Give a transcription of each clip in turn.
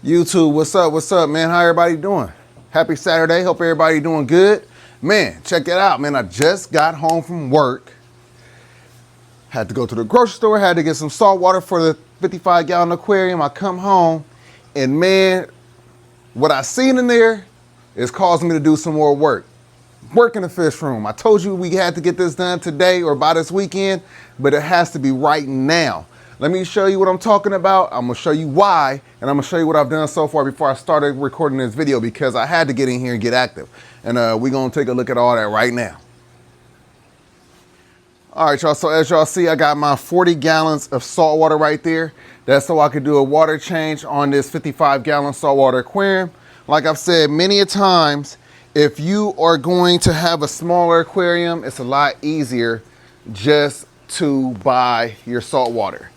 YouTube, what's up, man? How everybody doing? Happy Saturday, hope everybody doing good. Man, check it out, man. I just got home from work. Had to go to the grocery store, had to get some salt water for the 55-gallon aquarium. I come home, and man, what I seen in there is causing me to do some more work. Work in the fish room. I told you we had to get this done today or by this weekend, but it has to be right now. Let me show you what I'm talking about. I'm gonna show you why, and I'm gonna show you what I've done so far before I started recording this video, because I had to get in here and get active. And we're gonna take a look at all that right now. All right, y'all, so as y'all see, I got my 40 gallons of salt water right there. That's so I could do a water change on this 55-gallon saltwater aquarium. Like I've said many a times, if you are going to have a smaller aquarium, it's a lot easier just to buy your salt water.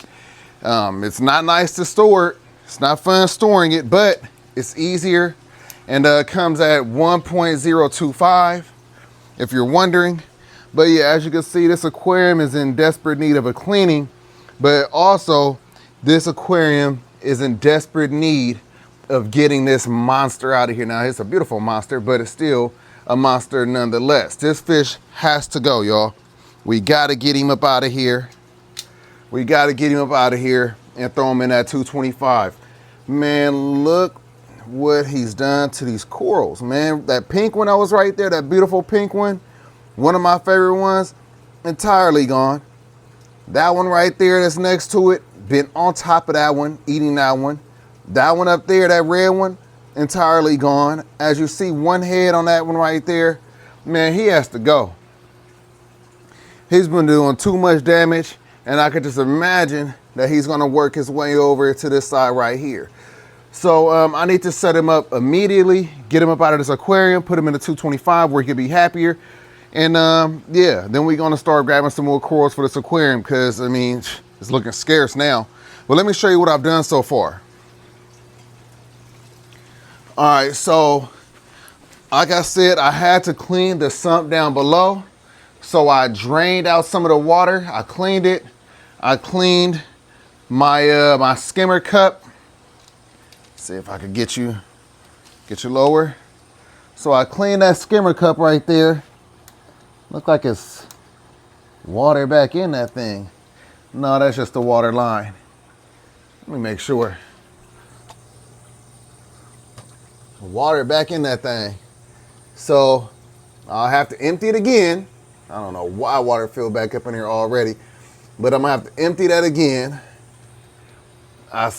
It's not nice to store it. It's not fun storing it, but it's easier, and comes at 1.025 if you're wondering. But yeah, as you can see, this aquarium is in desperate need of a cleaning, but also this aquarium is in desperate need of getting this monster out of here. Now, it's a beautiful monster, but it's still a monster nonetheless. This fish has to go, y'all. We gotta get him up out of here. We gotta get him up out of here and throw him in that 225. Man, look what he's done to these corals, man. That pink one that was right there, that beautiful pink one of my favorite ones, entirely gone. That one right there that's next to it, been on top of that one, eating that one. That one up there, that red one, entirely gone. As you see, one head on that one right there, man, he has to go. He's been doing too much damage, and I could just imagine that he's gonna work his way over to this side right here. So I need to set him up immediately, get him up out of this aquarium, put him in the 225 where he could be happier. And yeah, then we're gonna start grabbing some more corals for this aquarium, because I mean, it's looking scarce now. But let me show you what I've done so far. All right, so like I said, I had to clean the sump down below. So I drained out some of the water. I cleaned it. I cleaned my my skimmer cup. See if I could get you lower. So I cleaned that skimmer cup right there. Look like it's water back in that thing. No, that's just the water line. Let me make sure. Water back in that thing. So I'll have to empty it again. I don't know why water filled back up in here already, but I'm gonna have to empty that again. I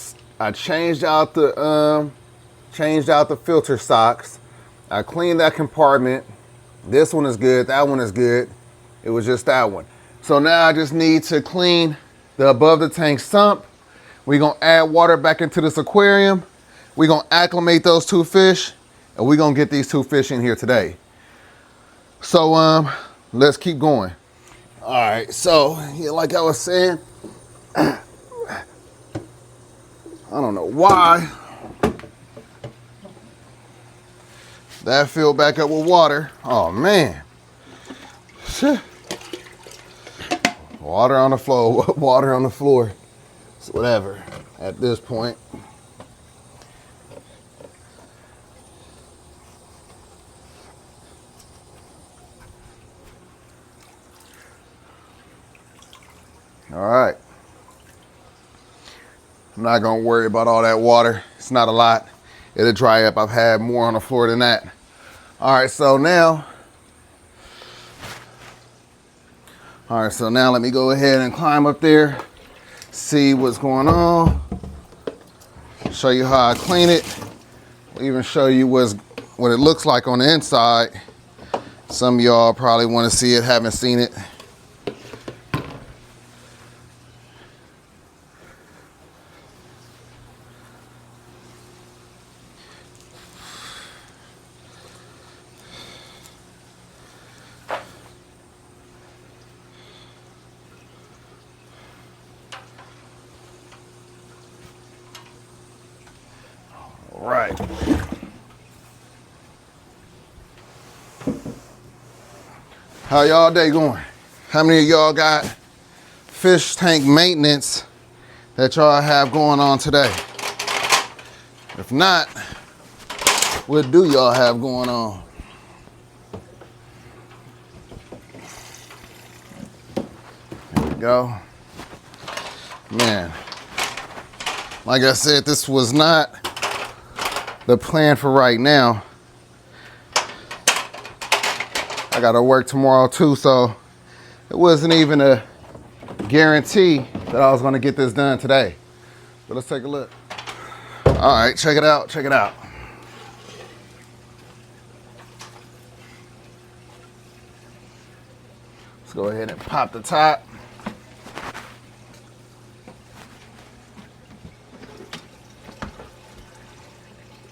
changed out the filter socks. I cleaned that compartment. This one is good, that one is good. It was just that one. So now I just need to clean the above the tank sump. We're gonna add water back into this aquarium. We're gonna acclimate those two fish, and we're gonna get these two fish in here today. So let's keep going. All right, so yeah, like I was saying, I don't know why that filled back up with water. Oh man. Water on the floor, water on the floor. It's whatever at this point. All right. I'm not gonna worry about all that water. It's not a lot. It'll dry up. I've had more on the floor than that. All right, so now let me go ahead and climb up there, see what's going on, show you how I clean it. I'll even show you what it looks like on the inside. Some of y'all probably want to see it, haven't seen it. Right. How y'all day going? How many of y'all got fish tank maintenance that y'all have going on today? If not, what do y'all have going on? There we go. Man, like I said, this was not the plan for right now. I gotta work tomorrow too, so it wasn't even a guarantee that I was gonna get this done today. But let's take a look. All right, check it out, check it out. Let's go ahead and pop the top.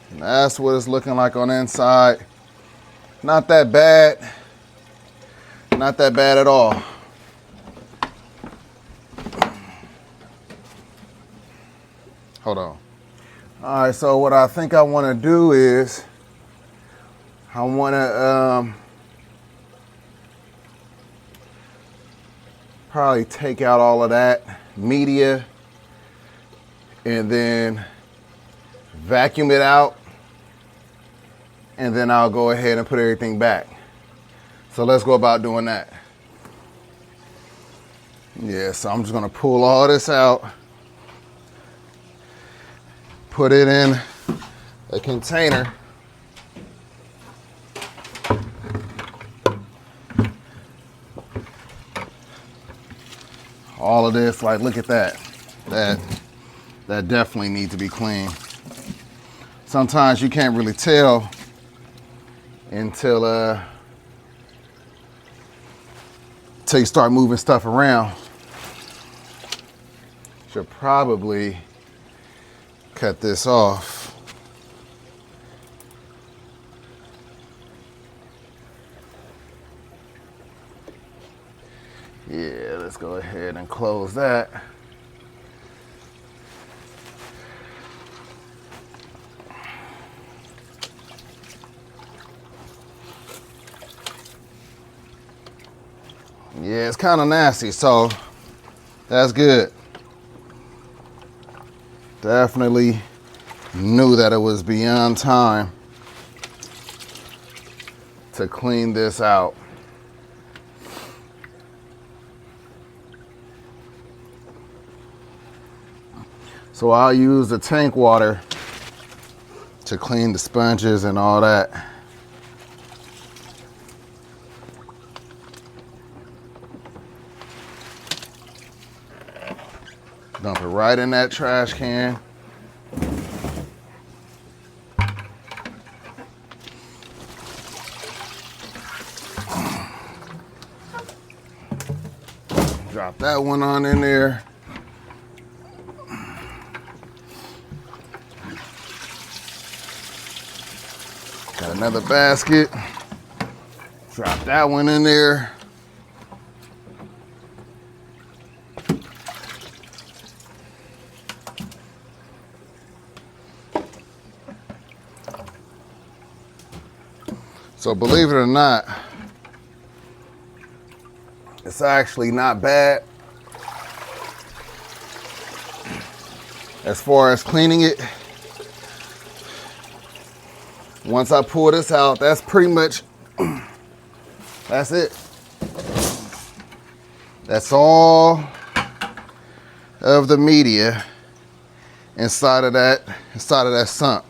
And that's what it's looking like on the inside. Not that bad. Not that bad at all. Hold on. All right, so what I think I want to do is I want to probably take out all of that media and then vacuum it out, and then I'll go ahead and put everything back. So let's go about doing that. Yeah, so I'm just gonna pull all this out, put it in a container. All of this, like, look at that. That definitely needs to be cleaned. Sometimes you can't really tell until you start moving stuff around. Should probably cut this off. Yeah, let's go ahead and close that. Yeah, it's kind of nasty, so that's good. Definitely knew that it was beyond time to clean this out. So I'll use the tank water to clean the sponges and all that. Dump it right in that trash can. Drop that one on in there. Got another basket. Drop that one in there. So believe it or not, it's actually not bad as far as cleaning it. Once I pull this out, that's pretty much, that's it. That's all of the media inside of that sump.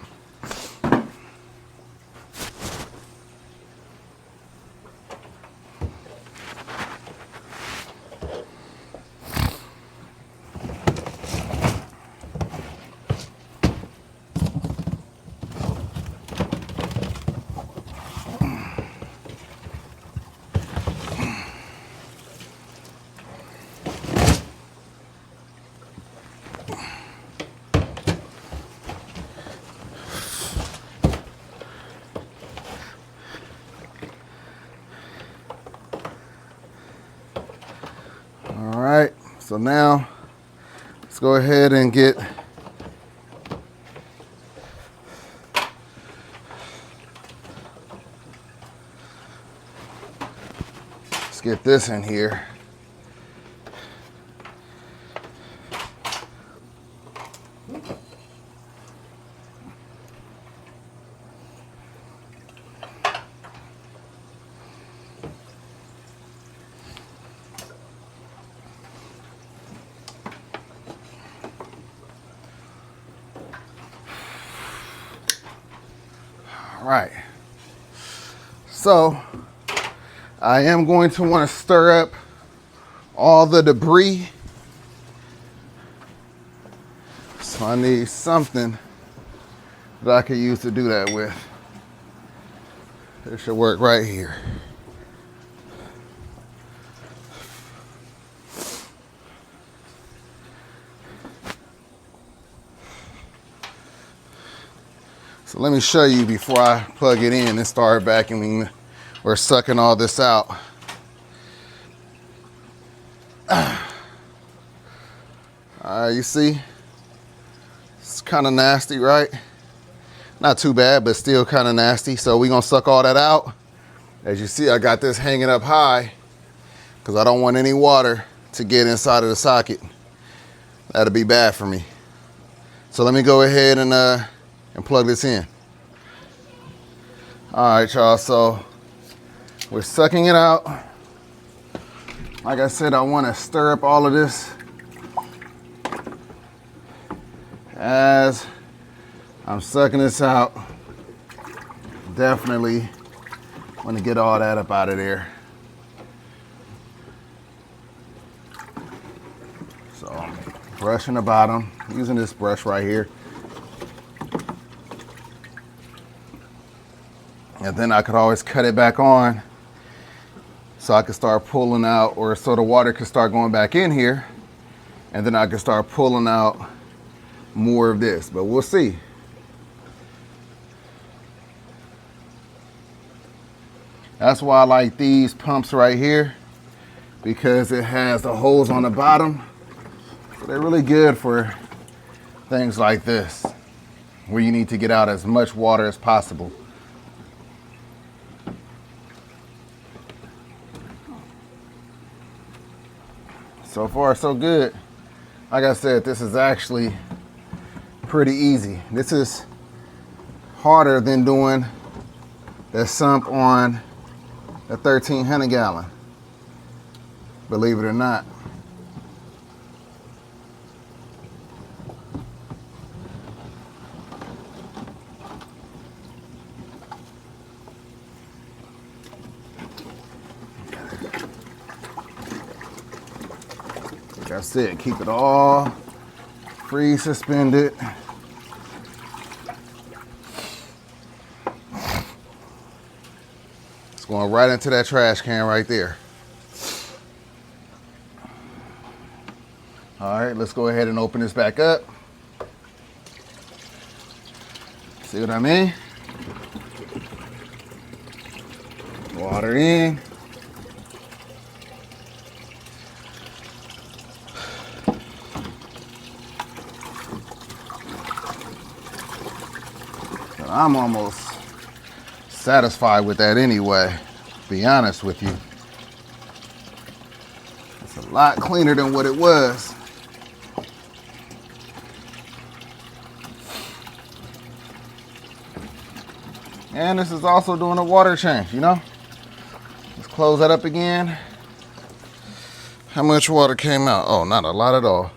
So now let's go ahead and get this in here. All right. So I am going to want to stir up all the debris. So I need something that I can use to do that with. It should work right here. So let me show you before I plug it in and start vacuuming or sucking all this out. All right, you see? It's kind of nasty, right? Not too bad, but still kind of nasty. So we're gonna suck all that out. As you see, I got this hanging up high because I don't want any water to get inside of the socket. That'll be bad for me. So let me go ahead and plug this in. All right, y'all, so we're sucking it out. Like I said, I want to stir up all of this as I'm sucking this out. Definitely want to get all that up out of there. So brushing the bottom, using this brush right here. And then I could always cut it back on so I could start pulling out, or so the water could start going back in here. And then I could start pulling out more of this, but we'll see. That's why I like these pumps right here, because it has the holes on the bottom. So they're really good for things like this, where you need to get out as much water as possible. So far, so good. Like I said, this is actually pretty easy. This is harder than doing the sump on the 1,300 gallon, believe it or not. Like I said, keep it all free suspended. It's going right into that trash can right there. All right, let's go ahead and open this back up. See what I mean? Water in. I'm almost satisfied with that anyway, to be honest with you. It's a lot cleaner than what it was. And this is also doing a water change, you know? Let's close that up again. How much water came out? Oh, not a lot at all.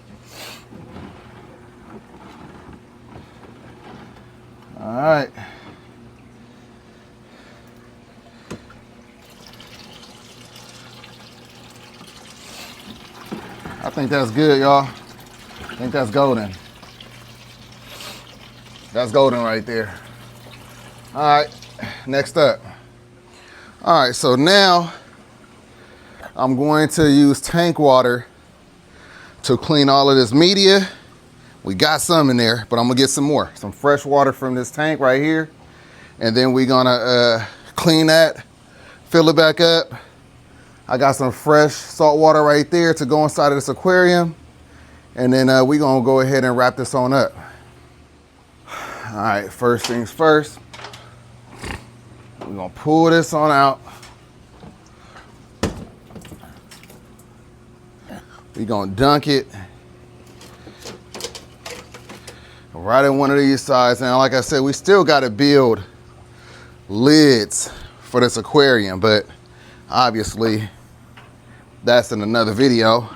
All right. I think that's good, y'all. I think that's golden. That's golden right there. All right, next up. All right, so now I'm going to use tank water to clean all of this media. We got some in there, but I'm gonna get some more. Some fresh water from this tank right here. And then we're gonna clean that, fill it back up. I got some fresh salt water right there to go inside of this aquarium. And then we're gonna go ahead and wrap this on up. All right, first things first. We're gonna pull this on out. We're gonna dunk it right in one of these sides. Now, like I said, we still gotta build lids for this aquarium, but obviously that's in another video.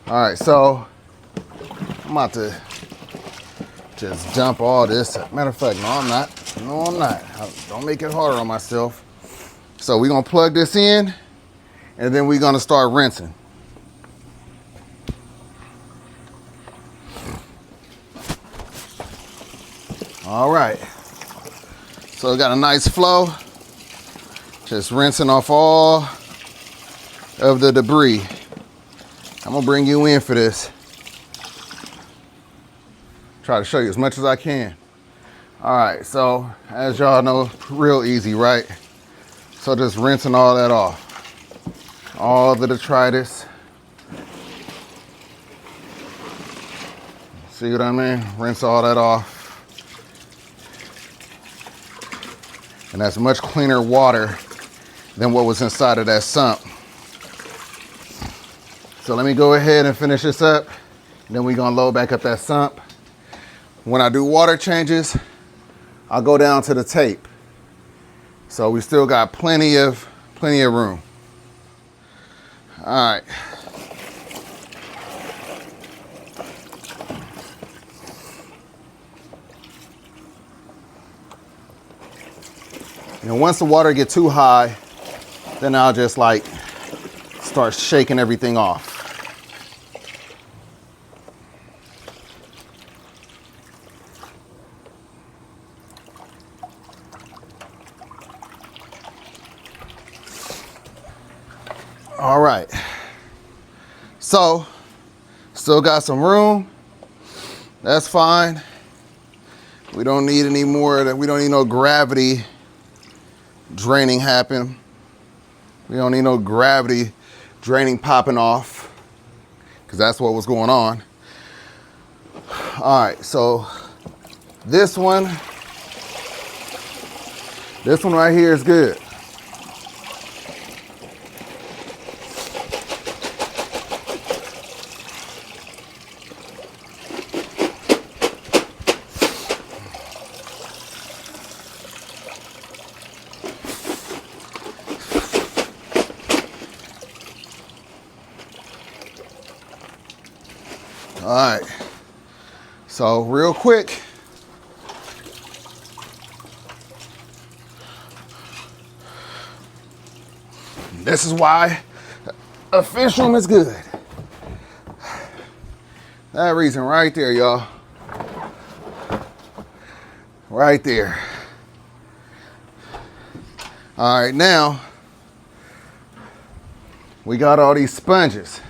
All right, so I'm about to Just dump all this. Matter of fact, no, I'm not. No, I'm not. Don't make it harder on myself. So we're gonna plug this in, and then we're gonna start rinsing. All right. So it got a nice flow. Just rinsing off all of the debris. I'm gonna bring you in for this. Try to show you as much as I can. All right, so as y'all know, real easy, right? So just rinsing all that off. All the detritus. See what I mean? Rinse all that off. And that's much cleaner water than what was inside of that sump. So let me go ahead and finish this up. Then we're gonna load back up that sump. When I do water changes, I'll go down to the tape. So we still got plenty of room. All right. And once the water gets too high, then I'll just like start shaking everything off. All right. So, still got some room. That's fine. We don't need any more, we don't need no gravity draining happen. We don't need no gravity draining popping off, because that's what was going on. All right, so this one right here is good. All right, so real quick, this is why a fish room is good. That reason right there, y'all. Right there. All right, now we got all these sponges.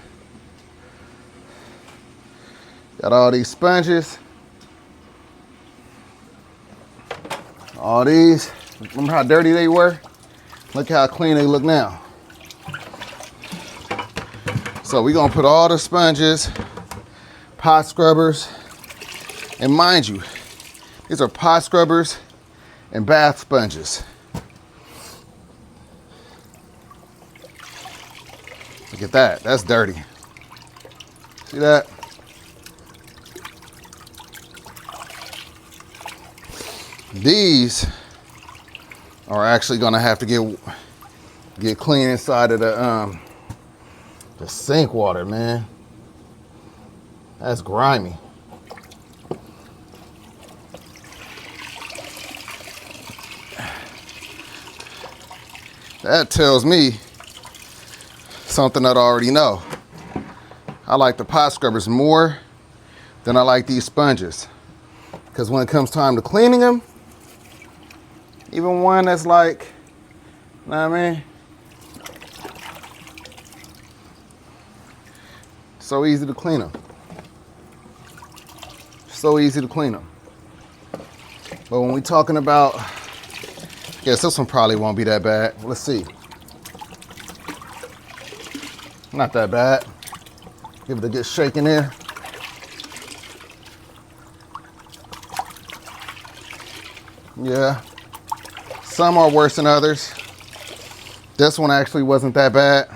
Got all these sponges. All these. Remember how dirty they were? Look how clean they look now. So we're gonna put all the sponges, pot scrubbers, and mind you, these are pot scrubbers and bath sponges. Look at that, that's dirty. See that? These are actually gonna have to get clean inside of the sink water, man. That's grimy. That tells me something that I already know. I like the pot scrubbers more than I like these sponges. Because when it comes time to cleaning them, even one that's like, you know what I mean? So easy to clean them. So easy to clean them. But when we're talking about, I guess this one probably won't be that bad. Let's see. Not that bad. Give it a good shake in there. Yeah. Some are worse than others. This one actually wasn't that bad.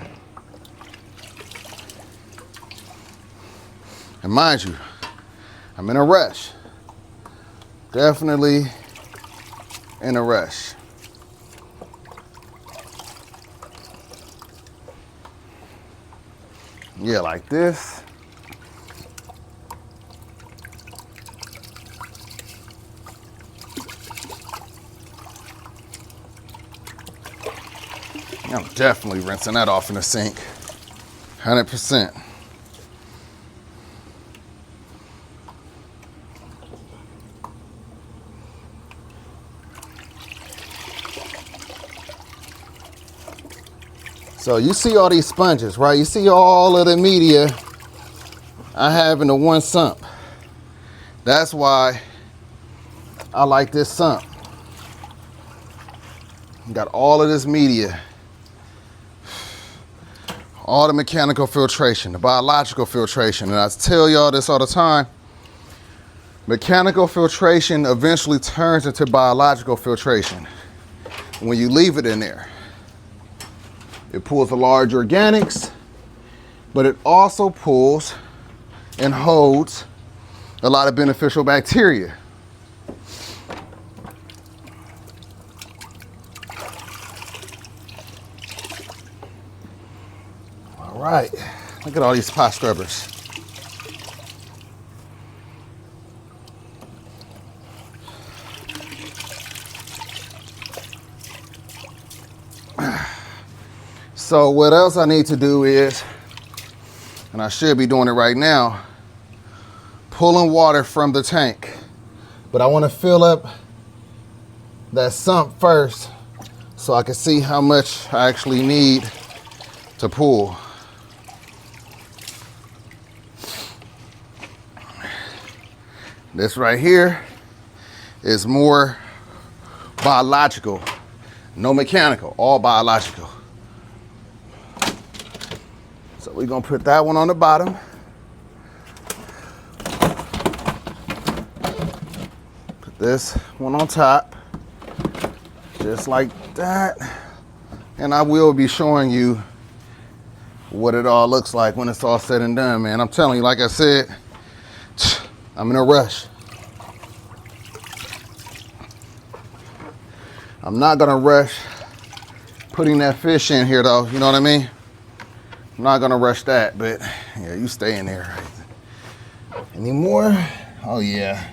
And mind you, I'm in a rush. Definitely in a rush. Yeah, like this. I'm definitely rinsing that off in the sink. 100%. So you see all these sponges, right? You see all of the media I have in the one sump. That's why I like this sump. Got all of this media, all the mechanical filtration, the biological filtration. And I tell y'all this all the time. Mechanical filtration eventually turns into biological filtration when you leave it in there. It pulls the large organics, but it also pulls and holds a lot of beneficial bacteria. All right, look at all these pot scrubbers. So what else I need to do is, and I should be doing it right now, pulling water from the tank. But I want to fill up that sump first so I can see how much I actually need to pull. This right here is more biological, no mechanical, all biological. So we're gonna put that one on the bottom. Put this one on top, just like that. And I will be showing you what it all looks like when it's all said and done, man. I'm telling you, like I said, I'm in a rush. I'm not gonna rush putting that fish in here though, you know what I mean? I'm not gonna rush that, but yeah, you stay in there. Any more? Oh yeah.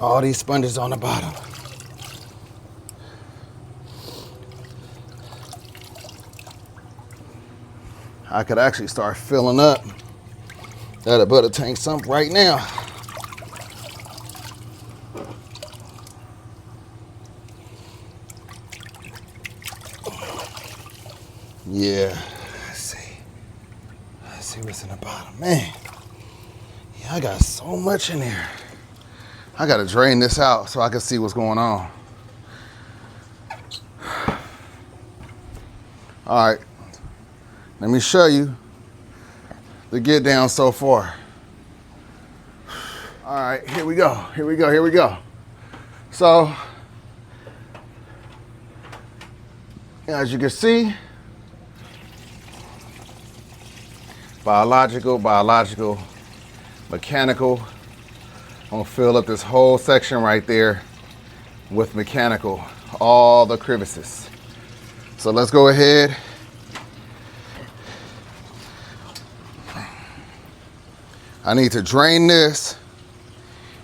All these sponges on the bottom. I could actually start filling up that butter tank sump right now. Yeah, let's see what's in the bottom, man. Yeah, I got so much in there. I gotta drain this out so I can see what's going on. All right, let me show you the get down so far. All right, here we go. So, as you can see, biological, mechanical. I'm gonna fill up this whole section right there with mechanical, all the crevices. So let's go ahead. I need to drain this,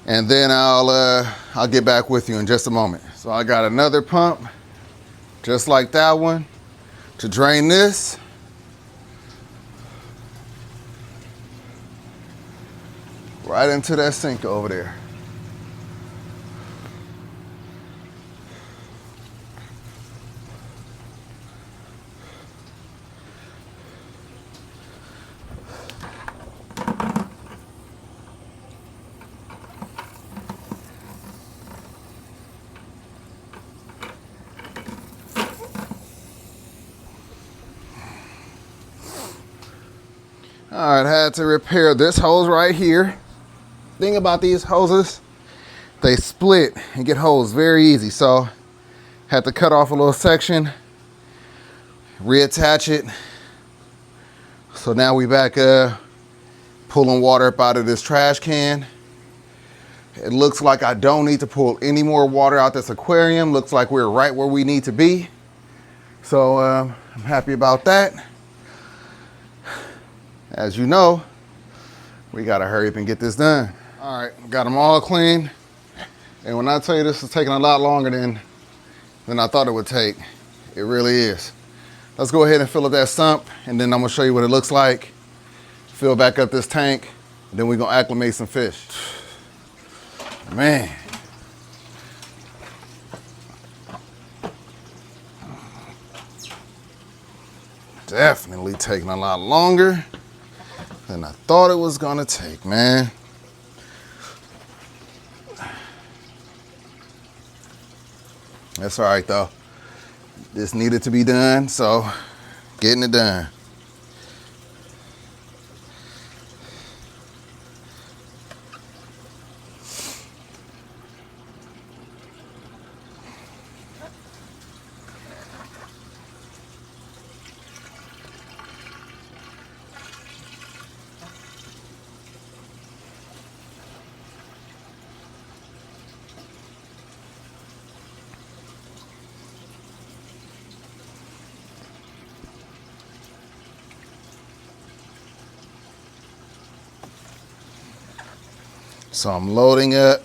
and then I'll get back with you in just a moment. So I got another pump, just like that one, to drain this. Right into that sink over there. All right, had to repair this hose right here. Thing about these hoses, they split and get hosed very easy. So had to cut off a little section, reattach it. So now we back pulling water up out of this trash can. It looks like I don't need to pull any more water out this aquarium. Looks like we're right where we need to be. So I'm happy about that. As you know, we gotta hurry up and get this done. All right, got them all clean. And when I tell you this is taking a lot longer than than I thought it would take. It really is. Let's go ahead and fill up that sump, and then I'm gonna show you what it looks like. Fill back up this tank, and then we're gonna acclimate some fish. Man. Definitely taking a lot longer than I thought it was gonna take, man. That's all right though. This needed to be done, so getting it done. So I'm loading up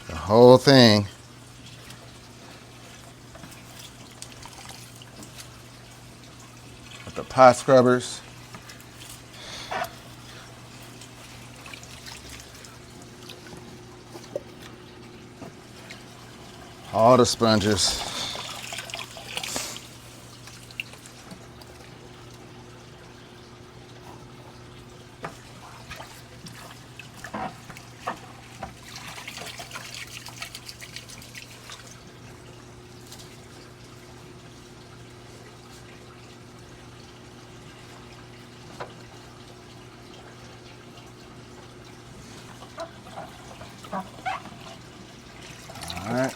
the whole thing. With the pot scrubbers. All the sponges. All right.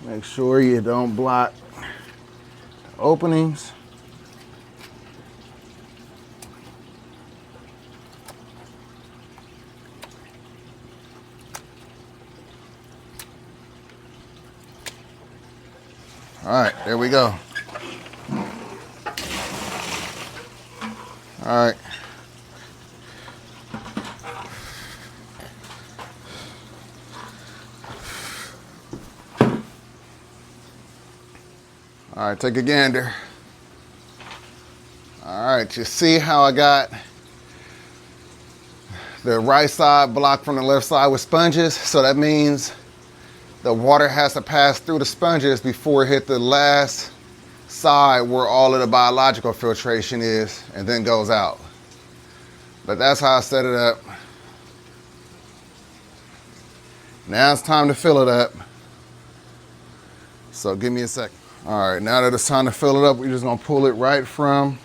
Make sure you don't block the openings. All right, there we go. All right. All right, take a gander. All right, you see how I got the right side blocked from the left side with sponges? So that means the water has to pass through the sponges before it hit the last side where all of the biological filtration is and then goes out. But that's how I set it up. Now it's time to fill it up. So give me a second. All right, now that it's time to fill it up, we're just gonna pull it right from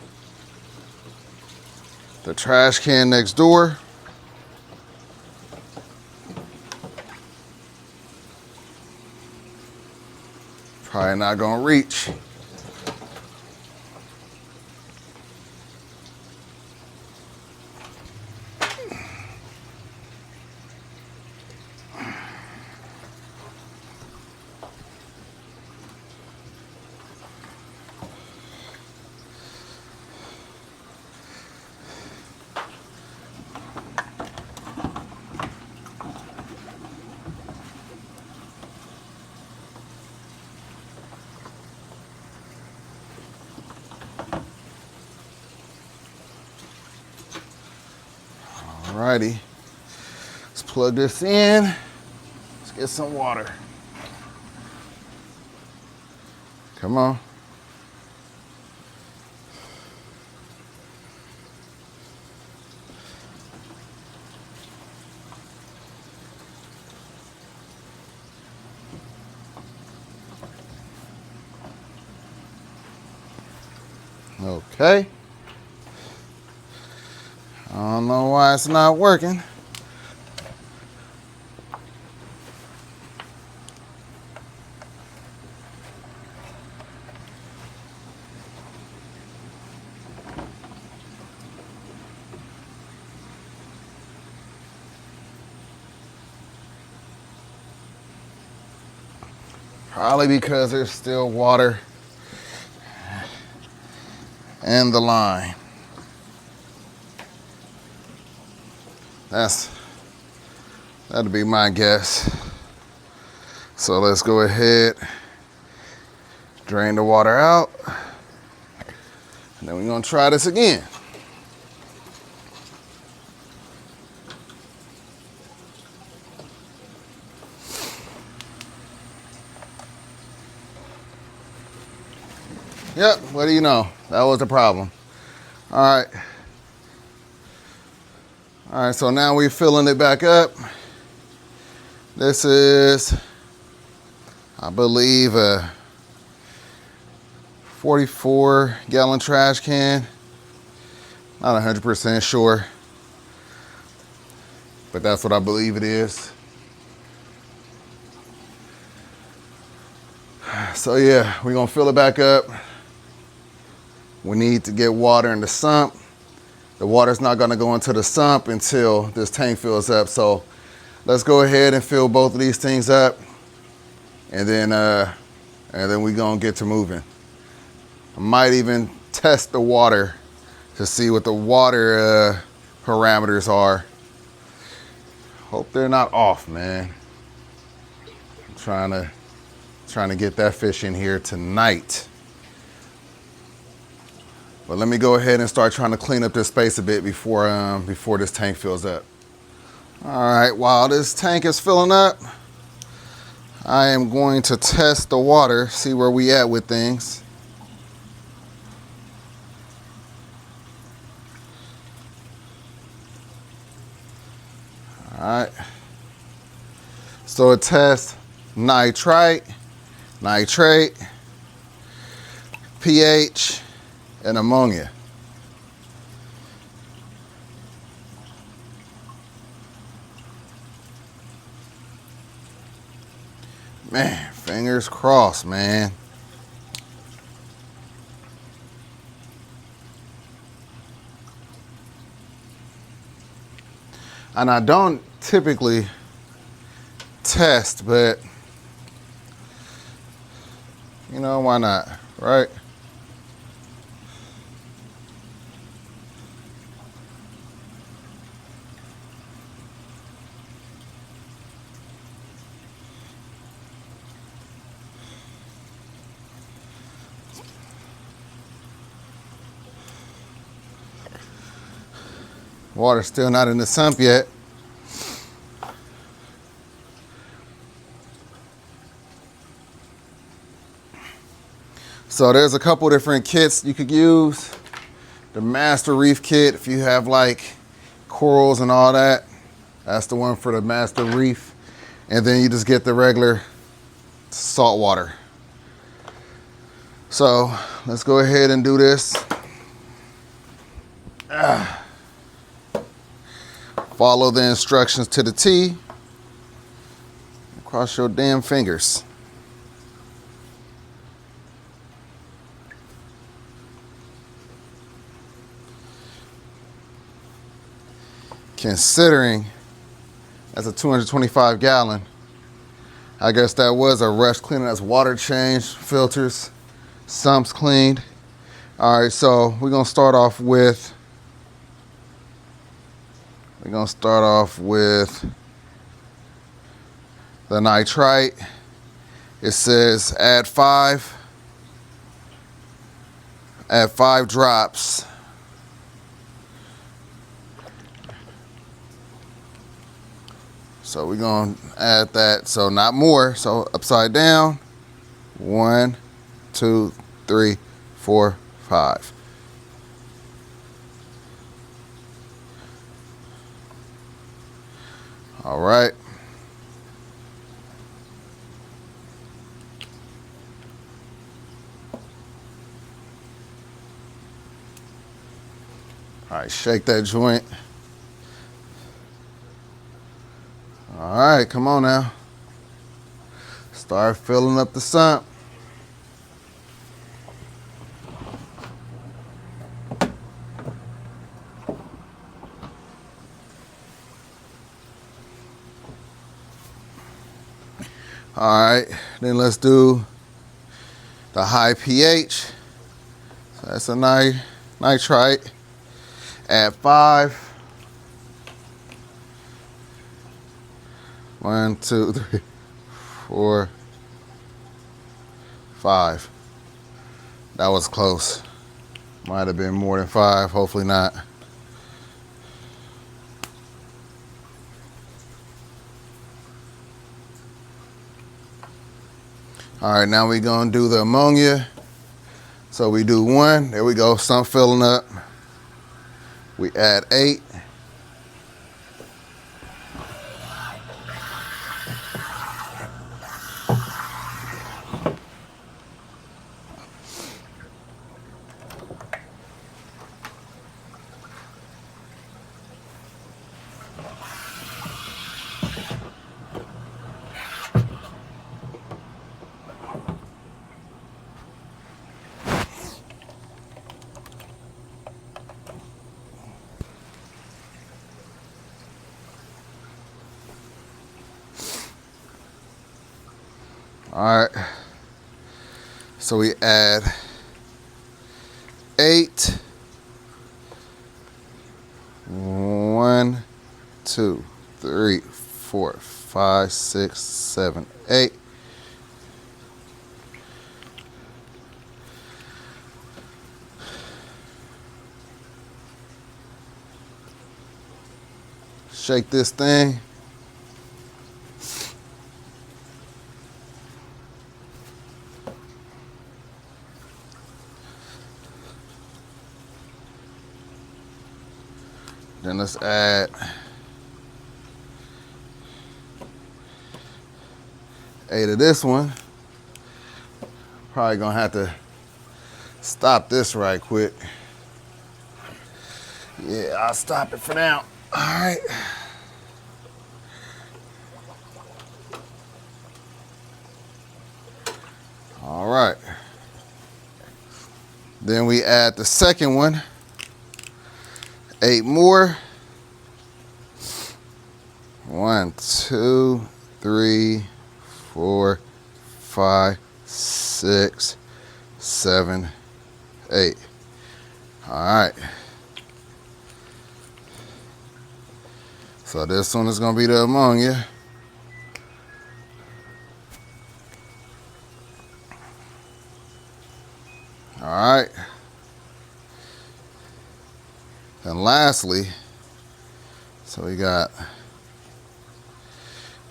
the trash can next door. Probably not gonna reach. Alrighty, let's plug this in. Let's get some water. Come on. Okay. I don't know why it's not working. Probably because there's still water in the line. That'd be my guess. So let's go ahead, drain the water out, and then we're gonna try this again. Yep, what do you know? That was the problem. All right, so now we're filling it back up. This is, I believe, a 44-gallon trash can. Not 100% sure, but that's what I believe it is. So yeah, we're gonna fill it back up. We need to get water in the sump. The water's not gonna go into the sump until this tank fills up. So let's go ahead and fill both of these things up, and then we're gonna get to moving. I might even test the water to see what the water parameters are. Hope they're not off, man. I'm trying to get that fish in here tonight. But let me go ahead and start trying to clean up this space a bit before this tank fills up. All right, while this tank is filling up, I am going to test the water, see where we at with things. All right. So it tests nitrite, nitrate, pH, and ammonia. Man, fingers crossed, man. And I don't typically test, but you know, why not, right? Water's still not in the sump yet. So there's a couple different kits you could use. The Master Reef kit, if you have like corals and all that, that's the one for the Master Reef. And then you just get the regular saltwater. So let's go ahead and do this. Follow the instructions to the T. Cross your damn fingers. Considering that's a 225 gallon, I guess that was a rush cleaning. That's water change, filters, sumps cleaned. All right, so we're gonna start off with the nitrite. It says add 5 drops. So we're gonna add that, so not more, so upside down. 1, 2, 3, 4, 5. All right. All right, shake that joint. All right, come on now. Start filling up the sump. All right, then let's do the high pH. So that's a nitrite. Add 5. 1, 2, 3, 4, 5. That was close. Might have been more than 5, hopefully not. All right, now we're gonna do the ammonia. So we do 1, there we go, sump filling up. We add 8. All right, so we add 8. 1, 2, 3, 4, 5, 6, 7, 8. Shake this thing. Then let's add 8 of this one. Probably gonna have to stop this right quick. Yeah, I'll stop it for now. All right. All right. Then we add the second one. 8 more. 1, 2, 3, 4, 5, 6, 7, 8. All right. So this one is going to be the ammonia. All right. And lastly, so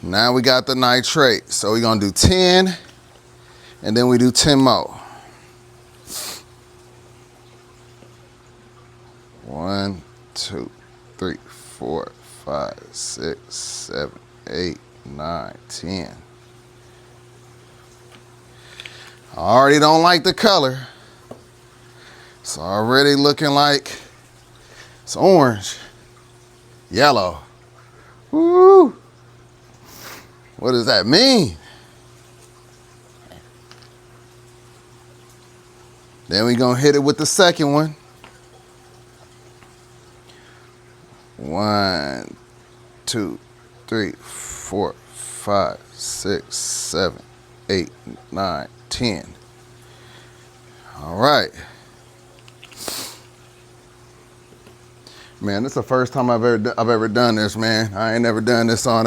now we got the nitrate. So we're gonna do 10, and then we do 10 more. 1, 2, 3, 4, 5, 6, 7, 8, 9, 10. I already don't like the color. It's already looking like it's orange, yellow. Woo! What does that mean? Then we're gonna hit it with the second one. 1, 2, 3, 4, 5, 6, 7, 8, 9, 10. All right. Man, this is the first time I've ever done this, man. I ain't never done this on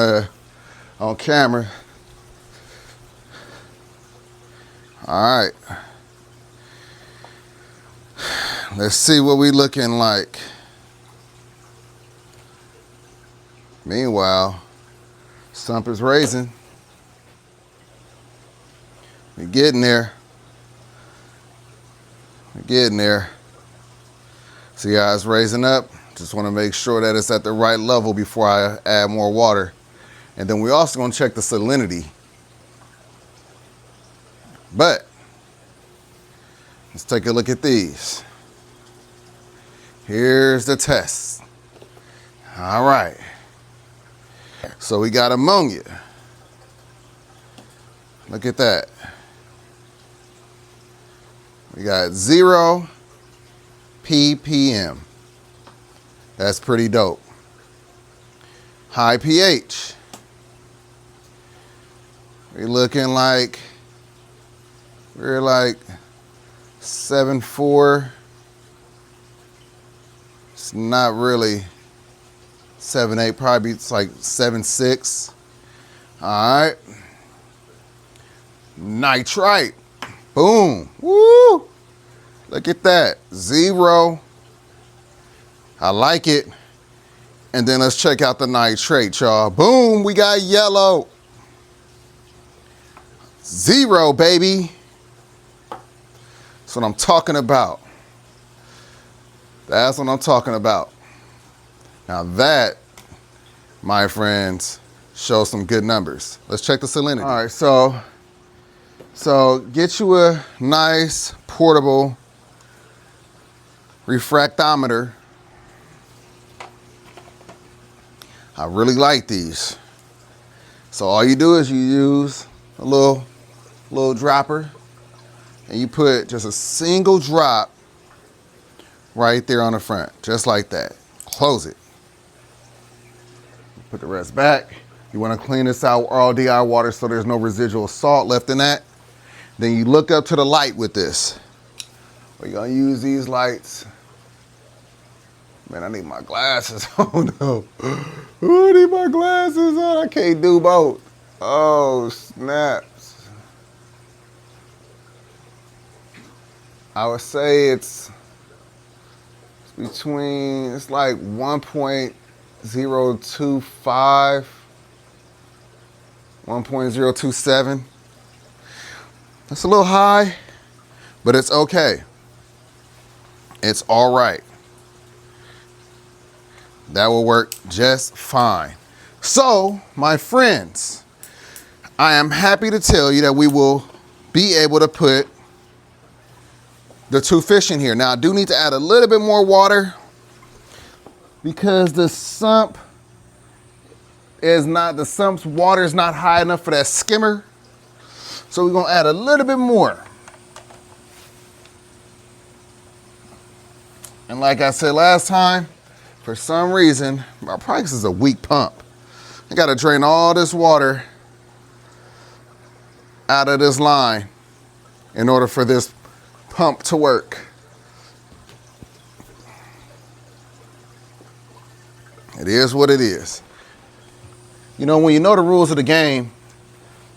camera. All right. Let's see what we looking like. Meanwhile, sump is raising. We're getting there. We're getting there. See how it's raising up? Just want to make sure that it's at the right level before I add more water. And then we're also going to check the salinity. But let's take a look at these. Here's the test. All right. So we got ammonia. Look at that. We got 0 ppm. That's pretty dope. High pH. We're like 7.4. It's not really 7.8, probably it's like 7.6. All right. Nitrite. Boom. Woo. Look at that. 0. I like it. And then let's check out the nitrate, y'all. Boom. We got yellow. 0, baby. That's what I'm talking about. That's what I'm talking about. Now that, my friends, shows some good numbers. Let's check the salinity. All right, so get you a nice portable refractometer. I really like these. So all you do is you use a little dropper and you put just a single drop right there on the front, just like that. Close it. Put the rest back. You want to clean this out all DI water so there's no residual salt left in that. Then you look up to the light with this. We're gonna use these lights. Man, I need my glasses. Oh no. Oh, I need my glasses on. I can't do both. Oh, snaps. I would say it's between, it's like 1.025, 1.027. That's a little high, but it's okay. It's all right. That will work just fine. So, my friends, I am happy to tell you that we will be able to put the 2 fish in here. Now, I do need to add a little bit more water because the sump's water is not high enough for that skimmer. So we're gonna add a little bit more. And like I said last time, for some reason, probably this is a weak pump. I gotta drain all this water out of this line in order for this pump to work. It is what it is. You know, when you know the rules of the game,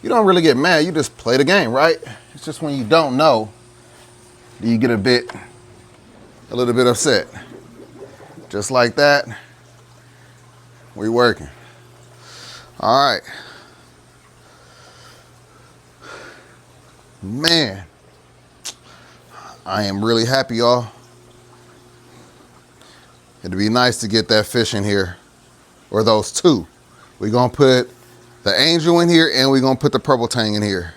you don't really get mad, you just play the game, right? It's just when you don't know, do you get a little bit upset. Just like that, we working. All right. Man, I am really happy, y'all. It'd be nice to get that fish in here, or those 2. We're gonna put the angel in here and we're gonna put the purple tang in here.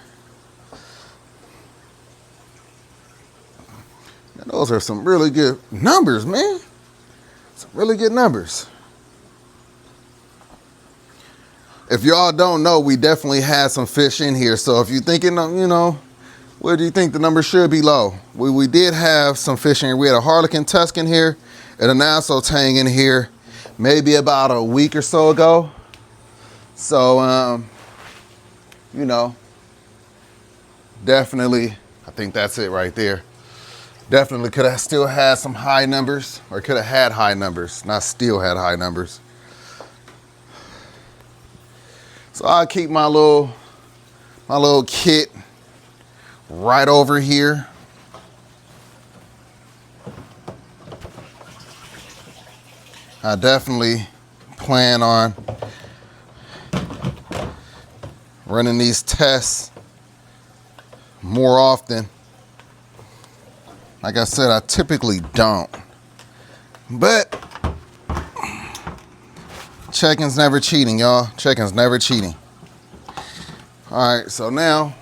Now, those are some really good numbers, man. Some really good numbers. If y'all don't know, we definitely had some fish in here. So if you're thinking, you know, what do you think the number should be low? We did have some fish in here. We had a Harlequin tusk in here and a Nassau tang in here maybe about a week or so ago. So, you know, definitely, I think that's it right there. Definitely could have still had some high numbers, or could have had high numbers, not still had high numbers. So I'll keep my little kit right over here. I definitely plan on running these tests more often. Like I said, I typically don't, but checking's never cheating, y'all. Checking's never cheating. All right, so now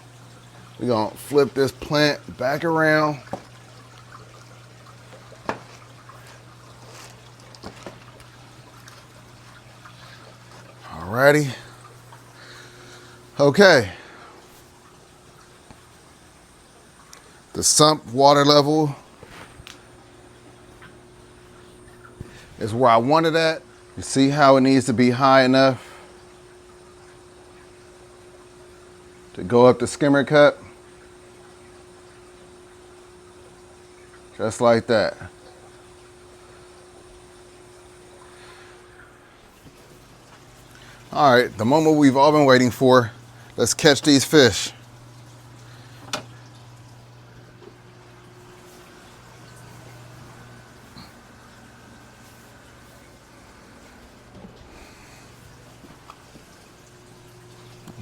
we're gonna flip this plant back around. Alrighty. Okay. The sump water level is where I wanted it. You see how it needs to be high enough to go up the skimmer cup? Just like that. All right, the moment we've all been waiting for. Let's catch these fish. I'm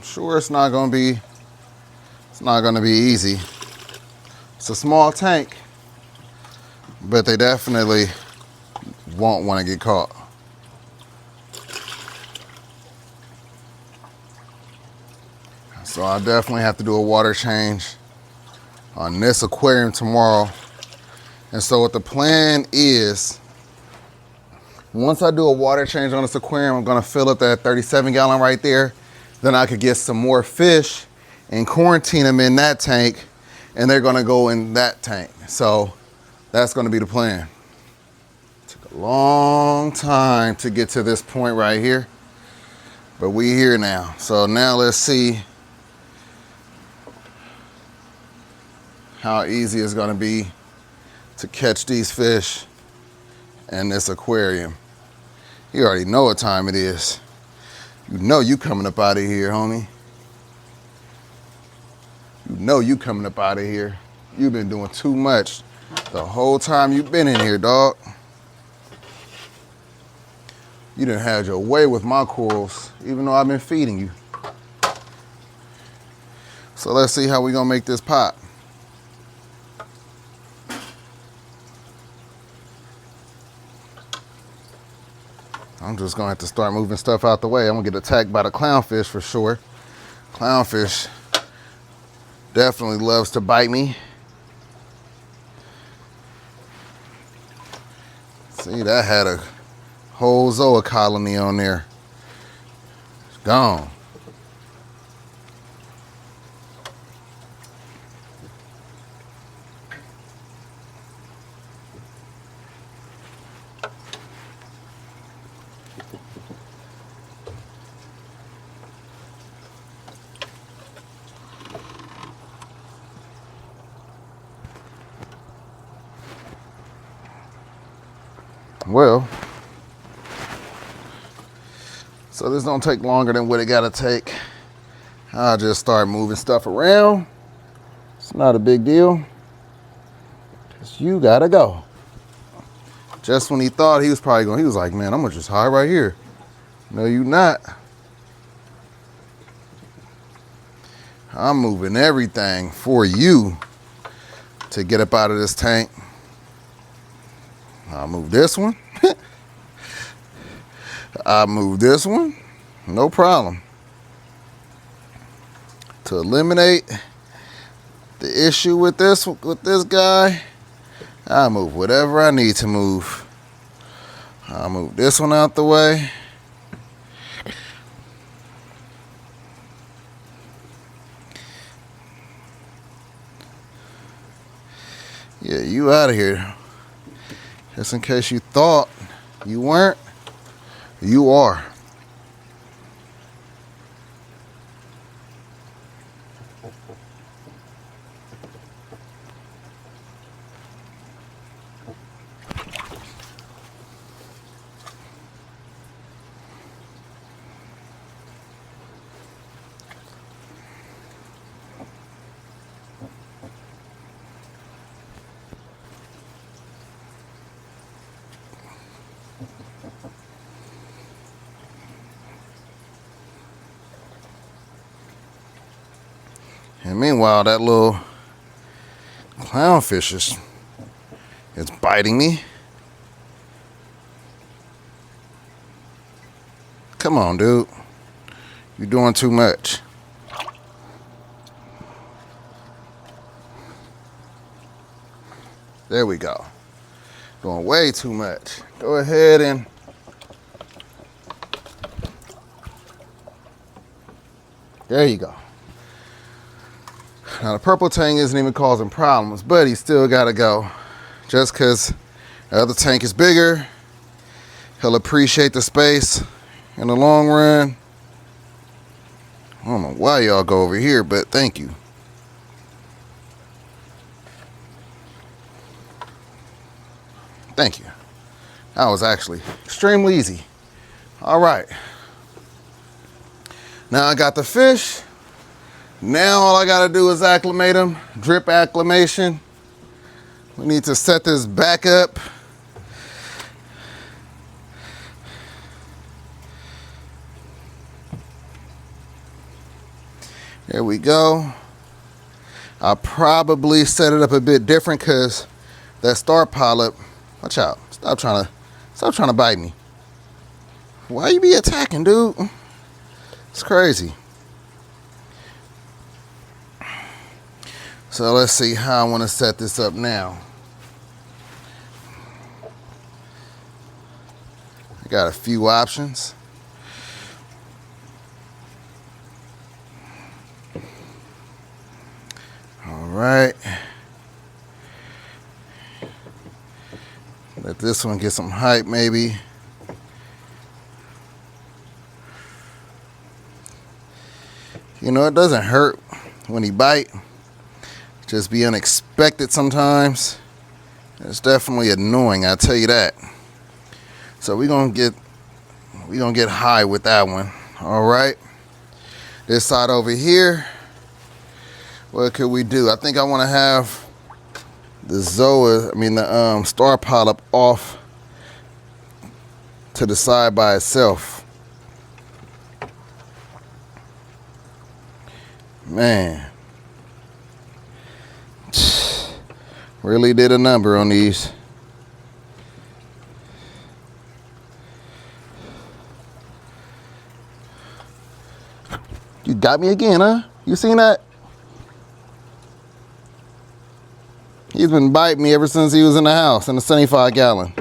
sure it's not gonna be easy. It's a small tank, but they definitely won't want to get caught. So I definitely have to do a water change on this aquarium tomorrow. And so what the plan is, once I do a water change on this aquarium, I'm gonna fill up that 37 gallon right there. Then I could get some more fish and quarantine them in that tank, and they're gonna go in that tank. So that's gonna be the plan. Took a long time to get to this point right here, but we here now. So now let's see how easy it's gonna be to catch these fish in this aquarium. You already know what time it is. You know you coming up out of here, homie. You know you coming up out of here. You've been doing too much the whole time you've been in here, dog. You done had your way with my corals, even though I've been feeding you. So let's see how we gonna make this pop. I'm just gonna have to start moving stuff out the way. I'm gonna get attacked by the clownfish for sure. Clownfish definitely loves to bite me. See, that had a whole zoa colony on there. It's gone. Well, so this don't take longer than what it gotta take. I'll just start moving stuff around. It's not a big deal, because you gotta go. Just when he thought he was probably going, he was like, man, I'm gonna just hide right here. No, you not. I'm moving everything for you to get up out of this tank. I'll move this one. I'll move this one. No problem. To eliminate the issue with this guy, I'll move whatever I need to move. I'll move this one out the way. Yeah, you out of here. Just in case you thought you weren't, you are. And meanwhile, that little clownfish is biting me. Come on, dude. You're doing too much. There we go. Doing way too much. Go ahead and there you go. Now the purple tang isn't even causing problems, but he still gotta go. Just because the other tank is bigger, he'll appreciate the space in the long run. I don't know why y'all go over here, but thank you. Thank you. That was actually extremely easy. All right. Now I got the fish. Now all I gotta do is acclimate them, drip acclimation. We need to set this back up. There we go. I'll probably set it up a bit different because that star polyp, watch out, stop trying to bite me. Why you be attacking, dude? It's crazy. So let's see how I want to set this up now. I got a few options. All right. Let this one get some height maybe. You know, it doesn't hurt when he bite. Just be unexpected sometimes. It's definitely annoying, I'll tell you that. So we're gonna get high with that one. All right. This side over here, what could we do? I think I want to have the star polyp off to the side by itself. Man, really did a number on these. You got me again, huh? You seen that? He's been biting me ever since he was in the house in the 75 gallon.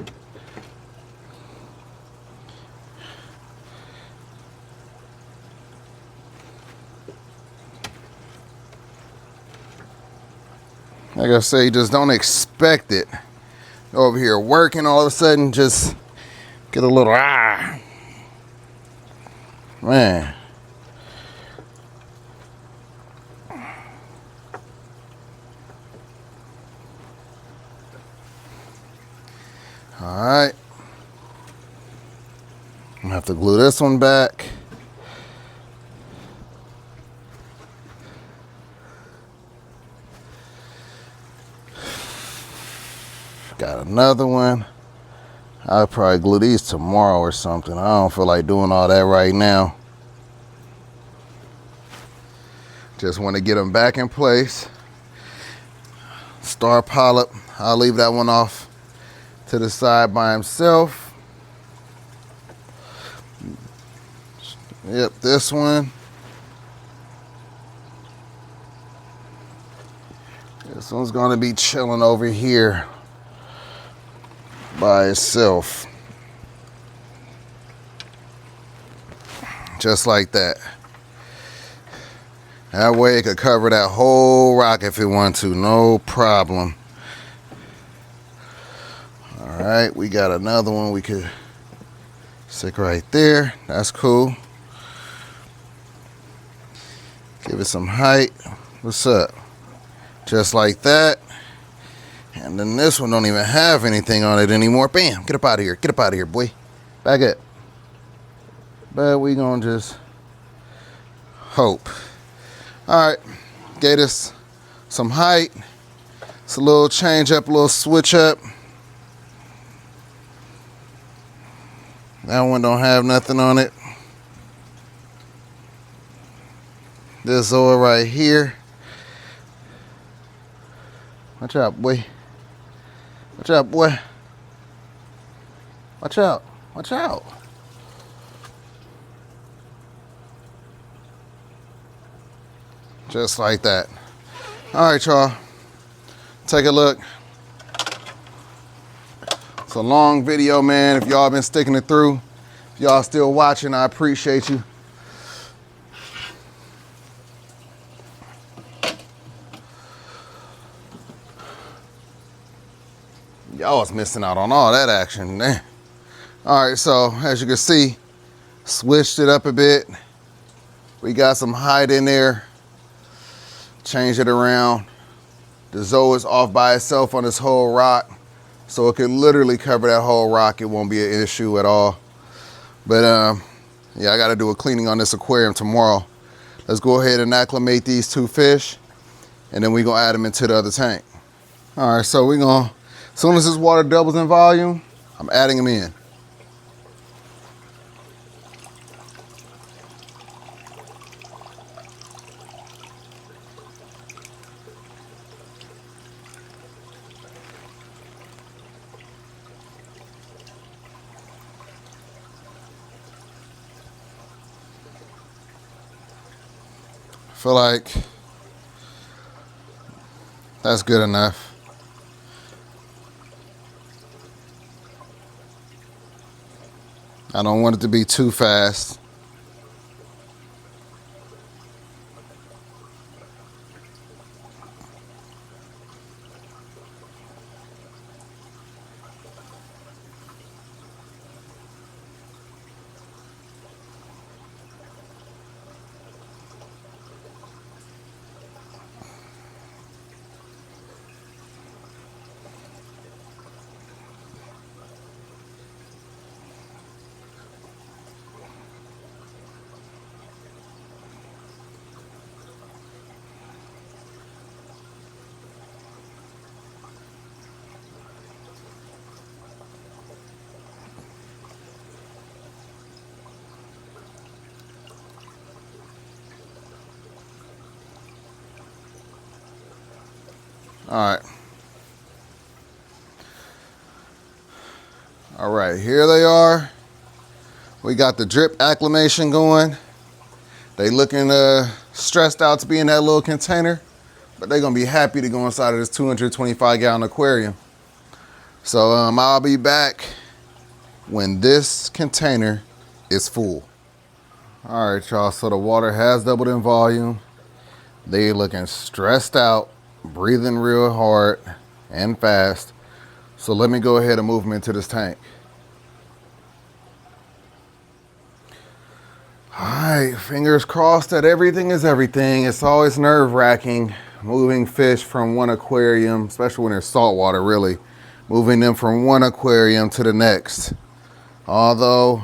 Like I say, just don't expect it. Over here working, all of a sudden just get a little man. All right. I'm gonna have to glue this one back. Got another one. I'll probably glue these tomorrow or something. I don't feel like doing all that right now. Just want to get them back in place. Star polyp, I'll leave that one off to the side by himself. Yep, this one. This one's gonna be chilling over here by itself. Just like that. That way it could cover that whole rock if it wanted to, no problem. All right, we got another one we could stick right there. That's cool. Give it some height. What's up? Just like that. And then this one don't even have anything on it anymore. Bam, get up out of here. Get up out of here, boy. Back up. But we gonna just hope. All right, gave us some height. It's a little change up, a little switch up. That one don't have nothing on it. This oil right here. Watch out, boy. Watch out, boy. Watch out. Watch out. Just like that. All right, y'all. Take a look. It's a long video, man. If y'all been sticking it through, if y'all still watching, I appreciate you. Y'all was missing out on all that action, man. All right, so as you can see, switched it up a bit. We got some height in there. Change it around. The Zoe is off by itself on this whole rock, so it could literally cover that whole rock. It won't be an issue at all. But Yeah, I gotta do a cleaning on this aquarium tomorrow. Let's go ahead and acclimate these 2 fish, and then we're gonna add them into the other tank. All right, so as soon as this water doubles in volume, I'm adding them in. I feel like that's good enough. I don't want it to be too fast. All right, here they are. We got the drip acclimation going. They looking stressed out to be in that little container, but they're gonna be happy to go inside of this 225-gallon aquarium. So I'll be back when this container is full. All right, y'all, so the water has doubled in volume. They looking stressed out, breathing real hard and fast. So let me go ahead and move them into this tank. All right, fingers crossed that everything is everything. It's always nerve-wracking moving fish from one aquarium, especially when they're saltwater, really. Moving them from one aquarium to the next. Although,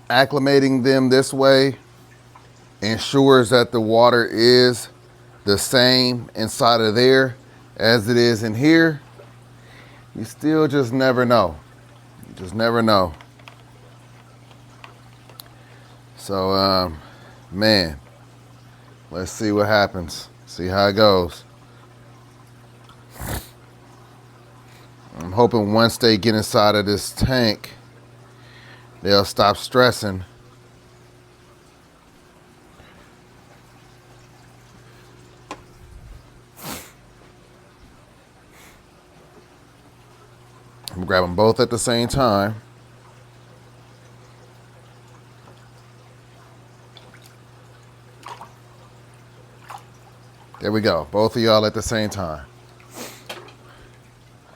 acclimating them this way ensures that the water is the same inside of there as it is in here. You still just never know. You just never know. So, man, let's see what happens. See how it goes. I'm hoping once they get inside of this tank, they'll stop stressing. I'm gonna grab them both at the same time. There we go, both of y'all at the same time.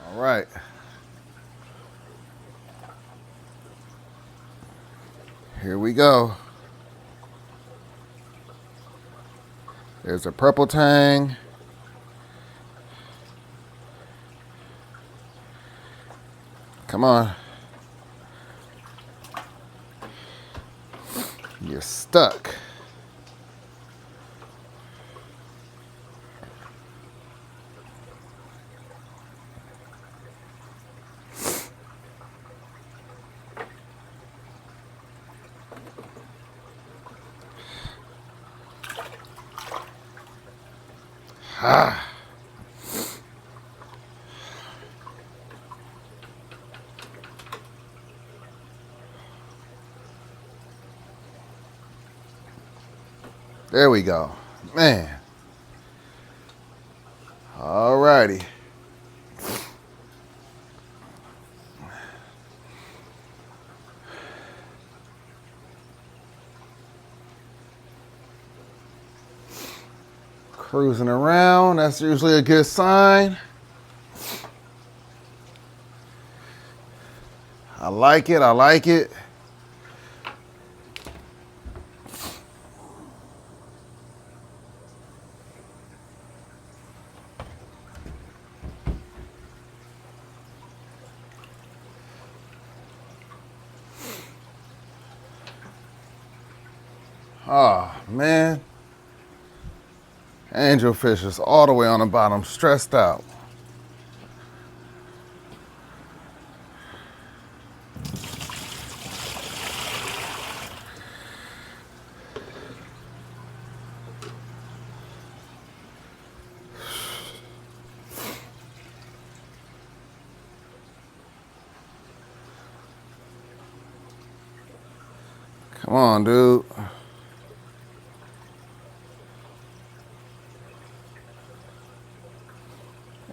All right. Here we go. There's a purple tang. Come on. You're stuck. Ah. There we go. Man. All righty. Cruising around, that's usually a good sign. I like it, I like it. Oh, man. Angelfish is all the way on the bottom, stressed out. Come on, dude.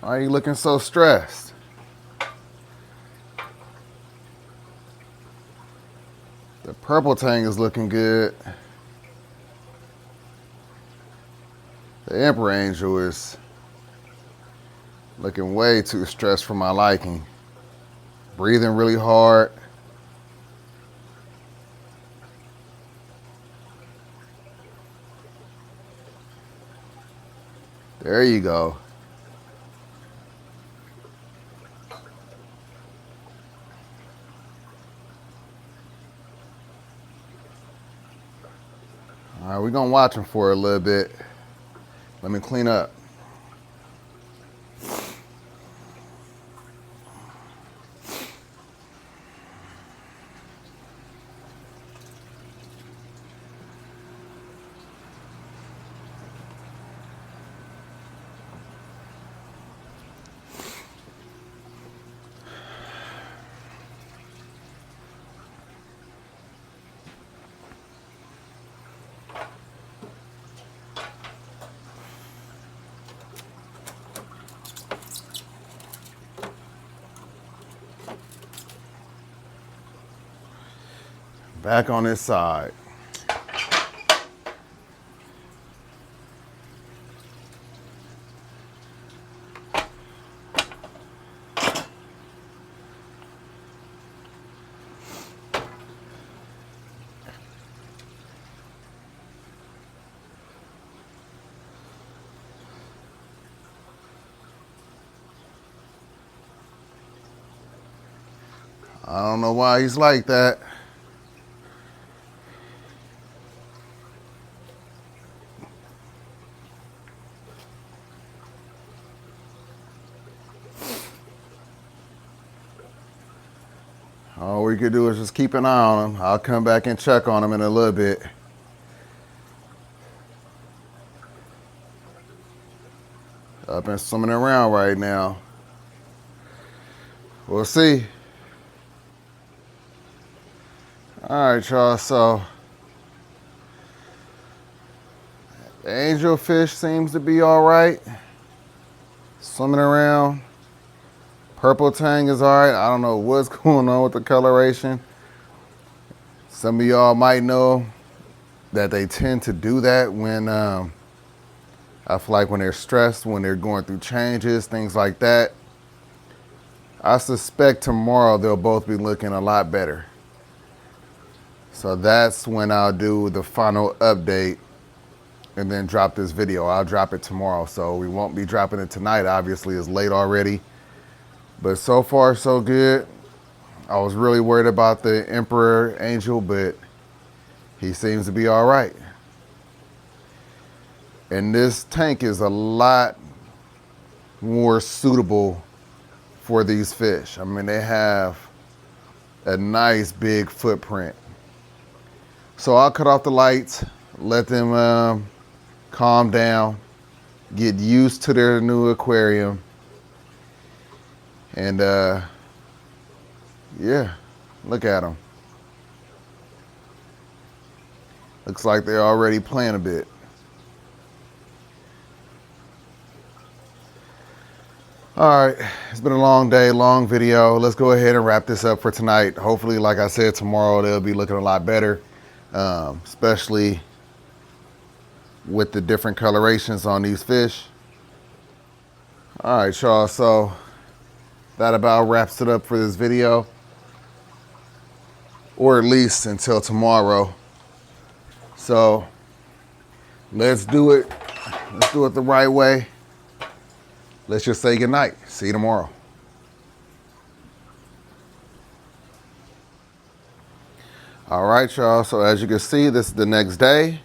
Why are you looking so stressed? The purple tang is looking good. The emperor angel is looking way too stressed for my liking. Breathing really hard. There you go. All right, we're gonna watch him for a little bit. Let me clean up. Back on this side. I don't know why he's like that. All we could do is just keep an eye on him. I'll come back and check on him in a little bit. Up and swimming around right now. We'll see. All right, y'all, so the angelfish seems to be all right. Swimming around. Purple tang is all right. I don't know what's going on with the coloration. Some of y'all might know that they tend to do that when, I feel like when they're stressed, when they're going through changes, things like that. I suspect tomorrow they'll both be looking a lot better. So that's when I'll do the final update and then drop this video. I'll drop it tomorrow, so we won't be dropping it tonight. Obviously, it's late already. But so far, so good. I was really worried about the emperor angel, but he seems to be all right. And this tank is a lot more suitable for these fish. I mean, they have a nice big footprint. So I'll cut off the lights, let them calm down, get used to their new aquarium. And yeah, look at them. Looks like they're already playing a bit. All right, it's been a long day, long video. Let's go ahead and wrap this up for tonight. Hopefully, like I said, tomorrow they'll be looking a lot better, especially with the different colorations on these fish. All right, y'all, so that about wraps it up for this video, or at least until tomorrow. So let's do it. Let's do it the right way. Let's just say goodnight. See you tomorrow. All right, y'all. So as you can see, this is the next day.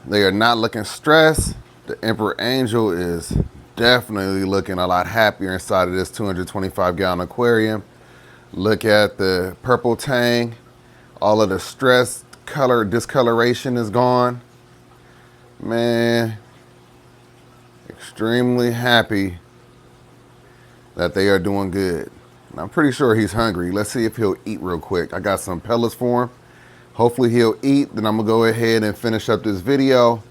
They are not looking stressed. The Emperor Angel is definitely looking a lot happier inside of this 225-gallon aquarium. Look at the purple tang. All of the stress, color, discoloration is gone. Man, extremely happy that they are doing good. And I'm pretty sure he's hungry. Let's see if he'll eat real quick. I got some pellets for him. Hopefully he'll eat. Then I'm gonna go ahead and finish up this video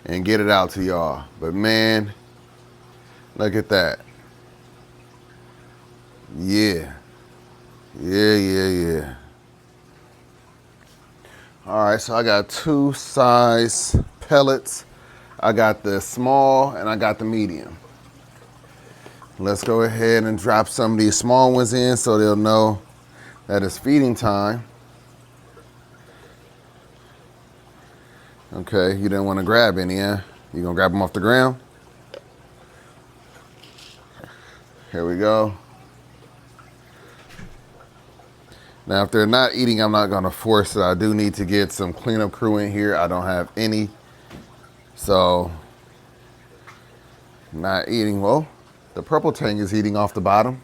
and get it out to y'all. But man, look at that. Yeah. Yeah. All right, so I got two size pellets. I got the small and I got the medium. Let's go ahead and drop some of these small ones in so they'll know that it's feeding time. Okay, you didn't want to grab any, huh? You gonna grab them off the ground? Here we go. Now, if they're not eating, I'm not gonna force it. I do need to get some cleanup crew in here. I don't have any. So, not eating. Well, the purple tang is eating off the bottom.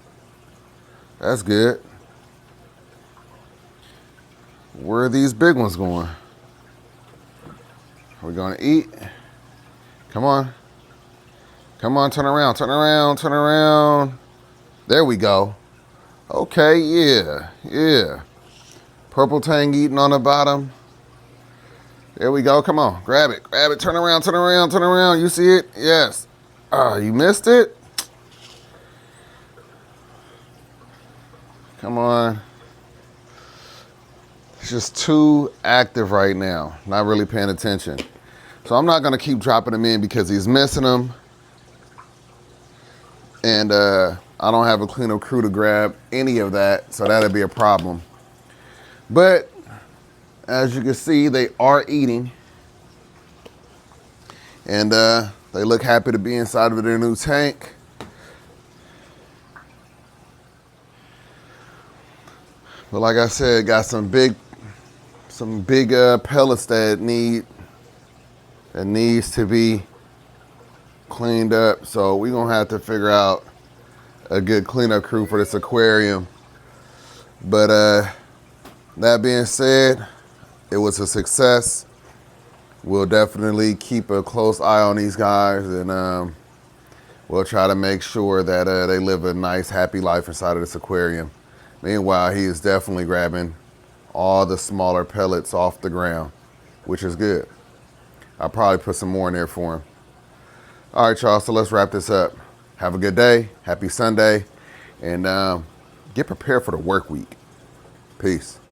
That's good. Where are these big ones going? Are we gonna eat? Come on. Come on, turn around, turn around, turn around. There we go. Okay, yeah. Purple tang eating on the bottom. There we go, come on, grab it, turn around, turn around, turn around. You see it? Yes. You missed it? Come on. It's just too active right now. Not really paying attention. So I'm not gonna keep dropping them in because he's missing them. And I don't have a cleanup crew to grab any of that, so that'd be a problem. But as you can see, they are eating. And they look happy to be inside of their new tank. But like I said, got some big pellets that needs to be cleaned up. So we're gonna have to figure out a good cleanup crew for this aquarium. But that being said, it was a success. We'll definitely keep a close eye on these guys, and we'll try to make sure that they live a nice, happy life inside of this aquarium. Meanwhile, he is definitely grabbing all the smaller pellets off the ground, which is good. I'll probably put some more in there for him. All right, y'all, so let's wrap this up. Have a good day, happy Sunday, and get prepared for the work week. Peace.